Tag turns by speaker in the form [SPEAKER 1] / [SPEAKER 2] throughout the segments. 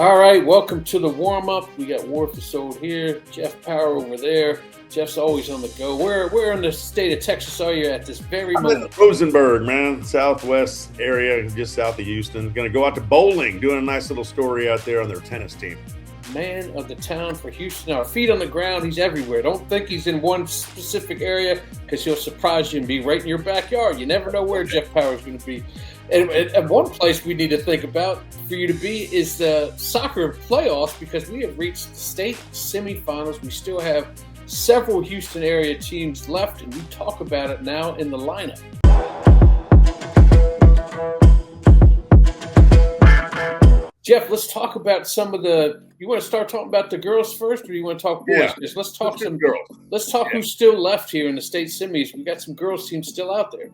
[SPEAKER 1] All right, welcome to the warm-up. We got Warfusold here, Jeff Power over there. Jeff's always on the go. Where in the state of Texas are you at this very moment?
[SPEAKER 2] I'm in Rosenberg, man, southwest area, just south of Houston. Going to go out to bowling, doing a nice little story out there on their tennis team.
[SPEAKER 1] Man of the town for Houston. Our feet on the ground, he's everywhere. Don't think he's in one specific area because he'll surprise you and be right in your backyard. You never know where Jeff Power is going to be. And one place we need to think about for you to be is the soccer playoffs, because we have reached the state semifinals. We still have several Houston area teams left, and we talk about it now in the lineup. Jeff, let's talk about some of the. You want to start talking about the girls first, or do you want to talk boys?
[SPEAKER 2] Yeah.
[SPEAKER 1] Let's talk some
[SPEAKER 2] girls.
[SPEAKER 1] Let's talk who's still left here in the state semis. We got some girls teams still out there.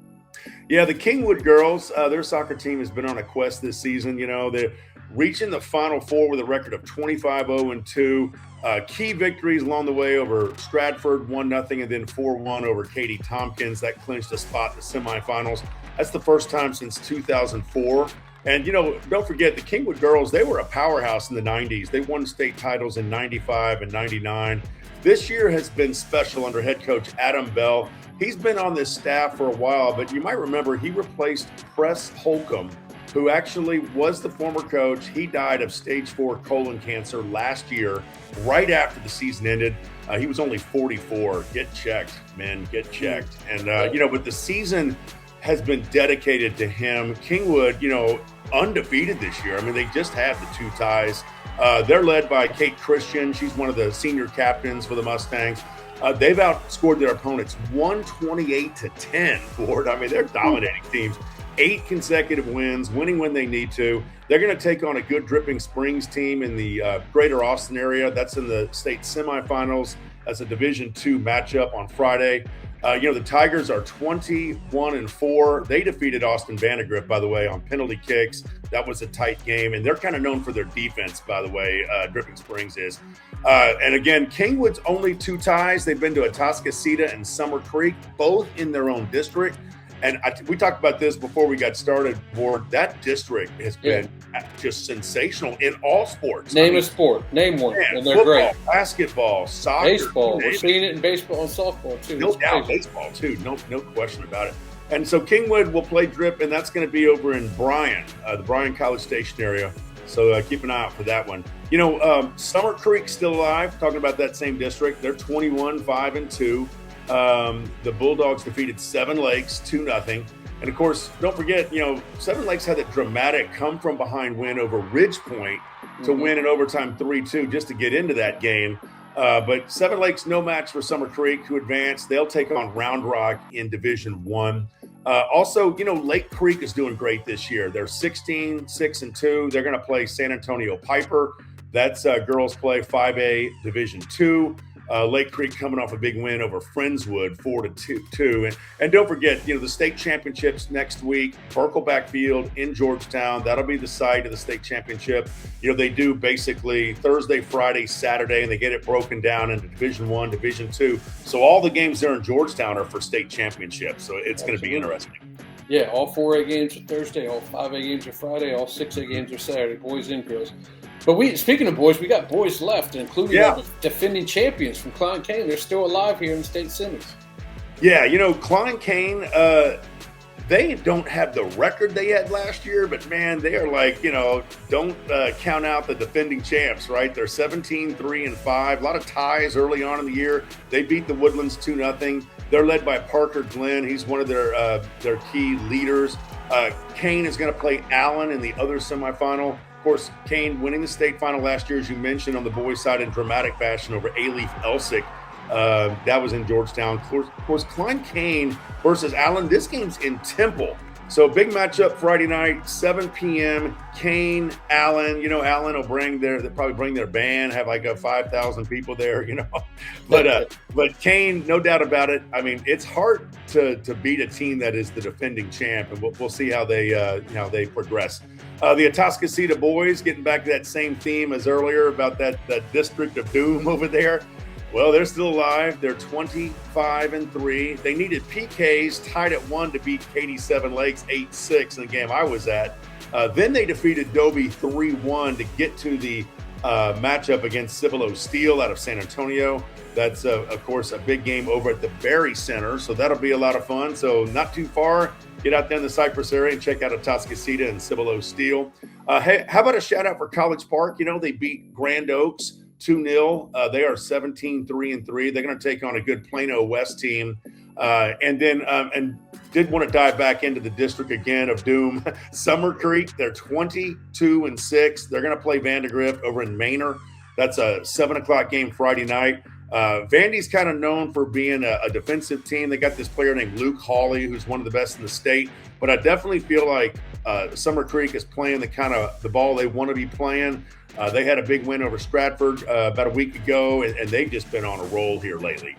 [SPEAKER 2] Yeah, the Kingwood Girls, their soccer team has been on a quest this season. You know, they're reaching the Final Four with a record of 25-0-2. Key victories along the way over Stratford, 1-0, and then 4-1 over Katy Tompkins. That clinched a spot in the semifinals. That's the first time since 2004. And, you know, don't forget, the Kingwood Girls, they were a powerhouse in the 90s. They won state titles in 95 and 99. This year has been special under head coach Adam Bell. He's been on this staff for a while, but you might remember he replaced Press Holcomb, who actually was the former coach. He died of stage 4 colon cancer last year, right after the season ended. He was only 44. Get checked, men, get checked. And, you know, but the season has been dedicated to him. Kingwood, you know, undefeated this year. I mean, they just had the 2 ties. They're led by Kate Christian. She's one of the senior captains for the Mustangs. They've outscored their opponents 128-10, Ford. I mean, they're dominating teams. 8 consecutive wins, winning when they need to. They're going to take on a good Dripping Springs team in the greater Austin area. That's in the state semifinals. That's a Division II matchup on Friday. You know, the Tigers are 21-4. They defeated Austin Vandergrift, by the way, on penalty kicks. That was a tight game, and they're kind of known for their defense, by the way, Dripping Springs is. And again, Kingwood's only 2 ties. They've been to Atascocita and Summer Creek, both in their own district. And we talked about this before we got started, Ward. That district has been just sensational in all sports.
[SPEAKER 1] Name a sport. Name one.
[SPEAKER 2] Man,
[SPEAKER 1] and they're
[SPEAKER 2] football,
[SPEAKER 1] great.
[SPEAKER 2] Basketball, soccer.
[SPEAKER 1] Baseball. We're seeing it in baseball and softball, too.
[SPEAKER 2] No doubt. Baseball, too. No question about it. And so Kingwood will play Drip, and that's going to be over in Bryan, the Bryan College Station area. So keep an eye out for that one. You know, Summer Creek's still alive, talking about that same district. They're 21-5-2. The Bulldogs defeated Seven Lakes 2-0. And of course, don't forget, you know, Seven Lakes had that dramatic come from behind win over Ridge Point to win in overtime 3-2 just to get into that game. But Seven Lakes, no match for Summer Creek, who advanced. They'll take on Round Rock in Division I. Also, you know, Lake Creek is doing great this year. They're 16-6-2. They're going to play San Antonio Piper. That's girls play 5A Division II. Lake Creek coming off a big win over Friendswood, 4-2. And don't forget, you know, the state championships next week, Birkelback Field in Georgetown. That'll be the site of the state championship. You know, they do basically Thursday, Friday, Saturday, and they get it broken down into Division I, Division II. So all the games there in Georgetown are for state championships. So it's going to be interesting.
[SPEAKER 1] Yeah, all 4A games are Thursday, all 5A games are Friday, all 6A games are Saturday, boys and girls. But speaking of boys, we got boys left, including the defending champions from Klein Cain. They're still alive here in the state semis. Yeah,
[SPEAKER 2] you know, Klein Cain, they don't have the record they had last year, but man, they are like, you know, don't count out the defending champs, right? They're 17-3-5, a lot of ties early on in the year. They beat the Woodlands 2-0. They're led by Parker Glenn. He's one of their key leaders. Cain is going to play Allen in the other semifinal. Of course, Cain winning the state final last year, as you mentioned, on the boys' side in dramatic fashion over A-Leaf Elsick. That was in Georgetown. Of course, Klein Cain versus Allen. This game's in Temple. So big matchup Friday night, 7 p.m. Cain, Allen. You know, Allen will they'll probably bring their band, have like 5,000 people there, you know. But Cain, no doubt about it. I mean, it's hard to beat a team that is the defending champ, and we'll see how they progress. The Atascocita boys, getting back to that same theme as earlier about that district of doom over there. Well, they're still alive. They're 25-3. They needed PKs tied at 1 to beat Katy Seven Lakes 8-6 in the game I was at. Then they defeated Dobie 3-1 to get to the matchup against Cibolo Steele out of San Antonio. That's, of course, a big game over at the Berry Center, so that'll be a lot of fun. So not too far. Get out there in the Cypress area and check out Atascocita and Cibolo Steele. Hey, how about a shout-out for College Park? You know, they beat Grand Oaks 2-0. They are 17-3-3. They're going to take on a good Plano West team. And did want to dive back into the district again of doom. Summer Creek, they're 22-6. They're going to play Vandergrift over in Manor. That's a 7:00 game Friday night. Vandy's kind of known for being a defensive team. They got this player named Luke Hawley, who's one of the best in the state. But I definitely feel like Summer Creek is playing the ball they want to be playing. They had a big win over Stratford about a week ago, and they've just been on a roll here lately.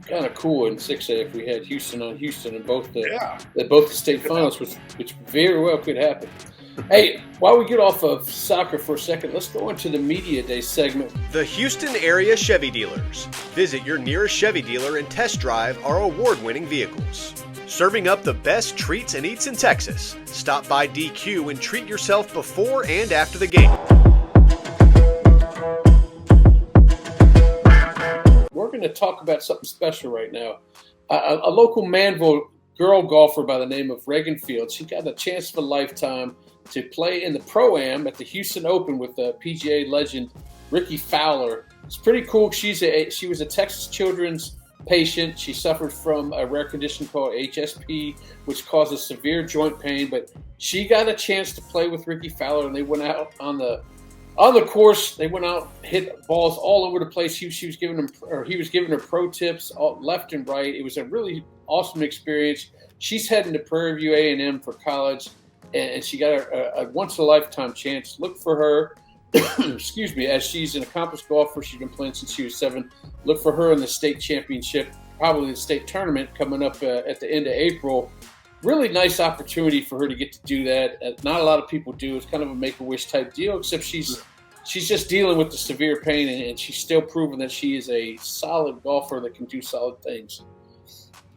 [SPEAKER 1] Kind of cool in 6A if we had Houston on Houston in both the state finals, which very well could happen. Hey, while we get off of soccer for a second, let's go into the Media Day segment.
[SPEAKER 3] The Houston area Chevy dealers. Visit your nearest Chevy dealer and test drive our award-winning vehicles. Serving up the best treats and eats in Texas. Stop by DQ and treat yourself before and after the game.
[SPEAKER 1] We're going to talk about something special right now. A local Manville girl golfer by the name of Reagan Fields, she got a chance of a lifetime to play in the Pro-Am at the Houston Open with PGA legend Ricky Fowler. It's pretty cool. She was a Texas Children's patient. She suffered from a rare condition called HSP, which causes severe joint pain. But she got a chance to play with Ricky Fowler, and they went out on the course. They went out, hit balls all over the place. He was giving her pro tips left and right. It was a really awesome experience. She's heading to Prairie View A&M for college, and she got a once-in-a-lifetime chance. Look for her, excuse me, as she's an accomplished golfer. She's been playing since she was 7. Look for her in the state championship, probably the state tournament coming up at the end of April. Really nice opportunity for her to get to do that. Not a lot of people do. It's kind of a make-a-wish type deal, except she's just dealing with the severe pain, and she's still proving that she is a solid golfer that can do solid things.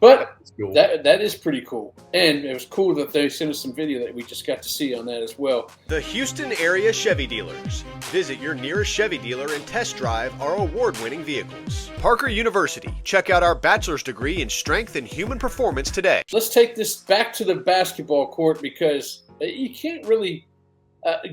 [SPEAKER 1] But cool. That is pretty cool. And it was cool that they sent us some video that we just got to see on that as well.
[SPEAKER 3] The Houston area Chevy dealers. Visit your nearest Chevy dealer and test drive our award-winning vehicles. Parker University. Check out our bachelor's degree in strength and human performance today.
[SPEAKER 1] Let's take this back to the basketball court, because you can't really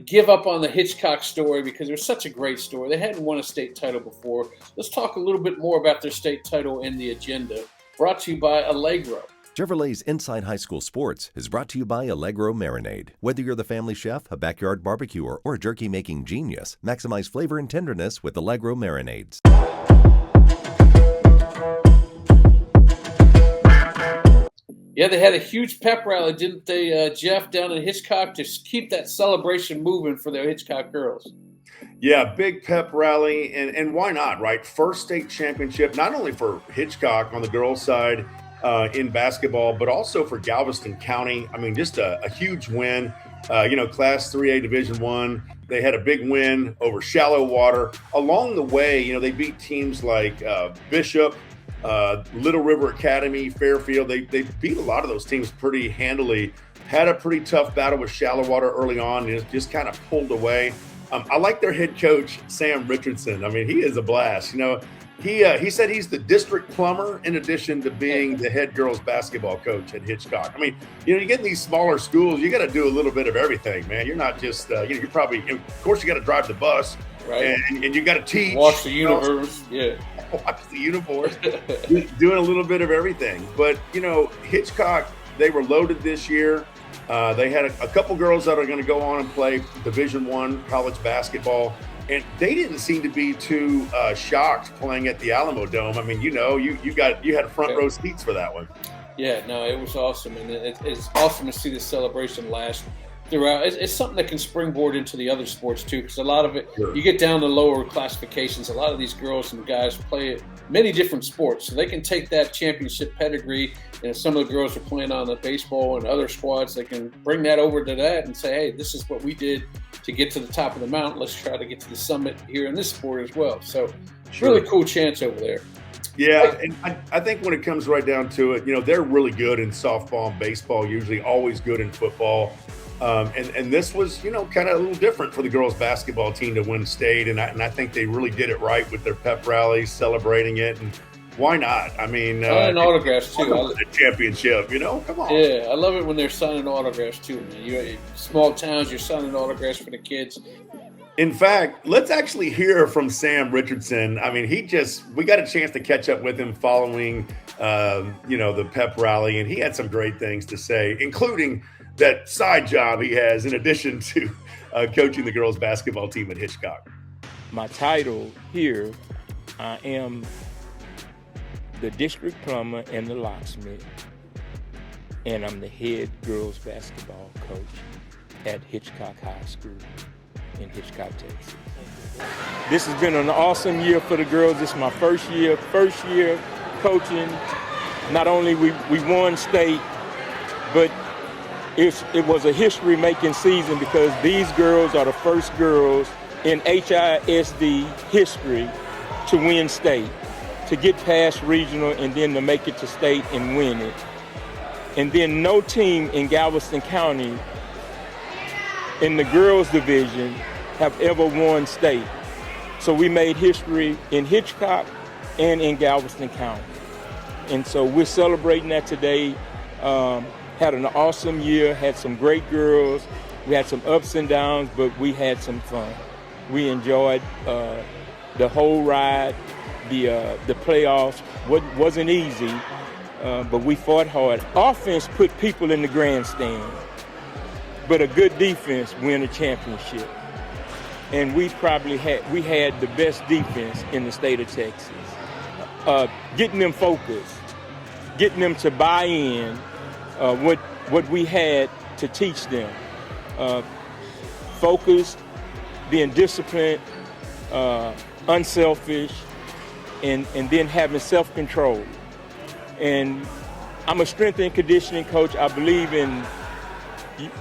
[SPEAKER 1] give up on the Hitchcock story, because it was such a great story. They hadn't won a state title before. Let's talk a little bit more about their state title in the agenda. Brought to you by Allegro.
[SPEAKER 4] Chevrolet's Inside High School Sports is brought to you by Allegro Marinade. Whether you're the family chef, a backyard barbecuer, or a jerky-making genius, maximize flavor and tenderness with Allegro Marinades.
[SPEAKER 1] Yeah, they had a huge pep rally, didn't they, Jeff, down in Hitchcock, to keep that celebration moving for their Hitchcock girls?
[SPEAKER 2] Yeah, big pep rally, and why not, right? First state championship, not only for Hitchcock on the girls' side in basketball, but also for Galveston County. I mean, just a huge win. Class 3A Division I. They had a big win over Shallow Water. Along the way, they beat teams like Bishop, Little River Academy, Fairfield. They beat a lot of those teams pretty handily. Had a pretty tough battle with Shallow Water early on, and just kind of pulled away. I like their head coach, Sam Richardson. I mean, he is a blast. He said he's the district plumber in addition to being the head girls basketball coach at Hitchcock. I mean, you get in these smaller schools, you got to do a little bit of everything, man. You're not just, you're probably, of course, you got to drive the bus, right? And you got to teach.
[SPEAKER 1] Watch the uniforms, yeah.
[SPEAKER 2] Watch the uniforms. Doing a little bit of everything. But, Hitchcock, they were loaded this year. They had a couple girls that are going to go on and play Division I college basketball, and they didn't seem to be too shocked playing at the Alamo Dome. I mean, you had front row seats for that one.
[SPEAKER 1] Yeah, no, it was awesome, and it's awesome to see this celebration last throughout. It's something that can springboard into the other sports too, because a lot of it, sure. You get down to lower classifications, a lot of these girls and guys play many different sports, so they can take that championship pedigree. And some of the girls are playing on the baseball and other squads, they can bring that over to that and say, hey, this is what we did to get to the top of the mountain. Let's try to get to the summit here in this sport as well. So sure. Really cool chance over there.
[SPEAKER 2] Yeah, and I think when it comes right down to it, they're really good in softball and baseball, usually always good in football. And this was, kind of a little different for the girls basketball team to win state. And I think they really did it right with their pep rallies, celebrating it. And why not? I mean,
[SPEAKER 1] signing autographs too.
[SPEAKER 2] The championship, come on.
[SPEAKER 1] Yeah, I love it when they're signing autographs too, man. Small towns, you're signing autographs for the kids.
[SPEAKER 2] In fact, let's actually hear from Sam Richardson. I mean, we got a chance to catch up with him following, the pep rally, and he had some great things to say, including that side job he has in addition to coaching the girls basketball team at Hitchcock.
[SPEAKER 5] My title here, I am the district plumber and the locksmith, and I'm the head girls basketball coach at Hitchcock High School in Hitchcock, Texas. This has been an awesome year for the girls. This is my first year coaching. Not only we won state, but it was a history-making season because these girls are the first girls in IHSS history to win state, to get past regional and then to make it to state and win it. And then no team in Galveston County in the girls division have ever won state. So we made history in Hitchcock and in Galveston County. And so we're celebrating that today. Had an awesome year, had some great girls. We had some ups and downs, but we had some fun. We enjoyed the whole ride. The playoffs wasn't easy, but we fought hard. Offense put people in the grandstand, but a good defense win a championship. And we had the best defense in the state of Texas. Getting them focused, getting them to buy in what we had to teach them. Focused, being disciplined, unselfish, and then having self-control. And I'm a strength and conditioning coach. I believe in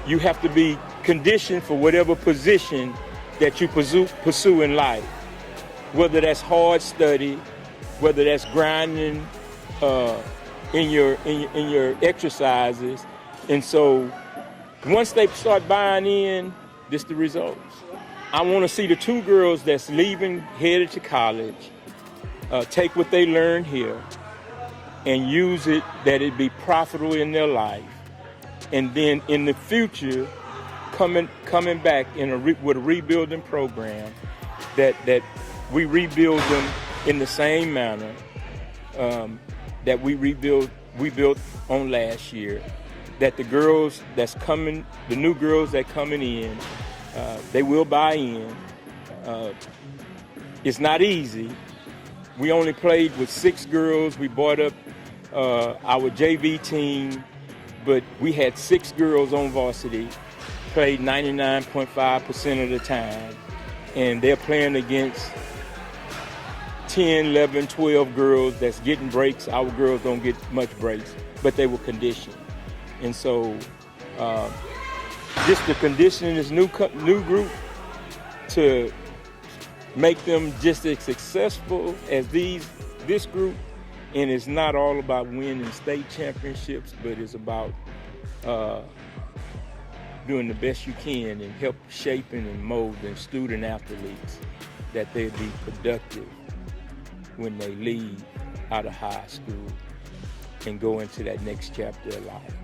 [SPEAKER 5] you have to be conditioned for whatever position that you pursue in life, whether that's hard study, whether that's grinding in your exercises. And so once they start buying in, this the results. I want to see the two girls that's leaving, headed to college, take what they learned here and use it, that it be profitable in their life. And then in the future, coming back with a rebuilding program that we rebuild them in the same manner that we built on last year. That the girls that's coming, the new girls that coming in, they will buy in. It's not easy. We only played with 6 girls. We brought up our JV team, but we had 6 girls on varsity, played 99.5% of the time, and they're playing against 10, 11, 12 girls that's getting breaks. Our girls don't get much breaks, but they were conditioned. And so just to condition this new group to make them just as successful as this group. And it's not all about winning state championships, but it's about doing the best you can and help shaping and molding student athletes that they'll be productive when they leave out of high school and go into that next chapter of life.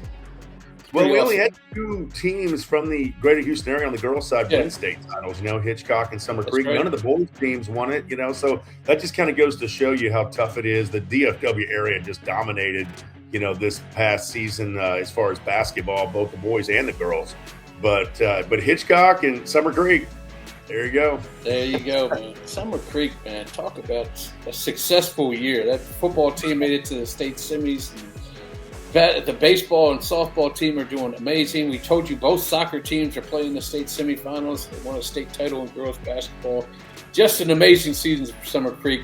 [SPEAKER 2] Well, we only had 2 teams from the greater Houston area on the girls' side win state titles, Hitchcock and Summer Creek.
[SPEAKER 1] Right.
[SPEAKER 2] None of the boys' teams won it, so that just kind of goes to show you how tough it is. The DFW area just dominated, this past season as far as basketball, both the boys and the girls. But Hitchcock and Summer Creek, there you go.
[SPEAKER 1] There you go, man. Summer Creek, man, talk about a successful year. That football team made it to the state semis. The baseball and softball team are doing amazing. We told you both soccer teams are playing the state semifinals. They won a state title in girls basketball. Just an amazing season for Summer Creek.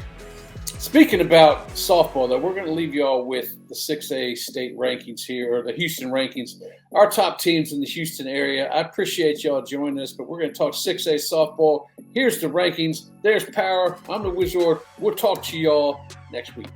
[SPEAKER 1] Speaking about softball, though, we're going to leave you all with the 6A state rankings here, or the Houston rankings. Our top teams in the Houston area. I appreciate y'all joining us, but we're going to talk 6A softball. Here's the rankings. There's Power. I'm the Wizard. We'll talk to y'all next week.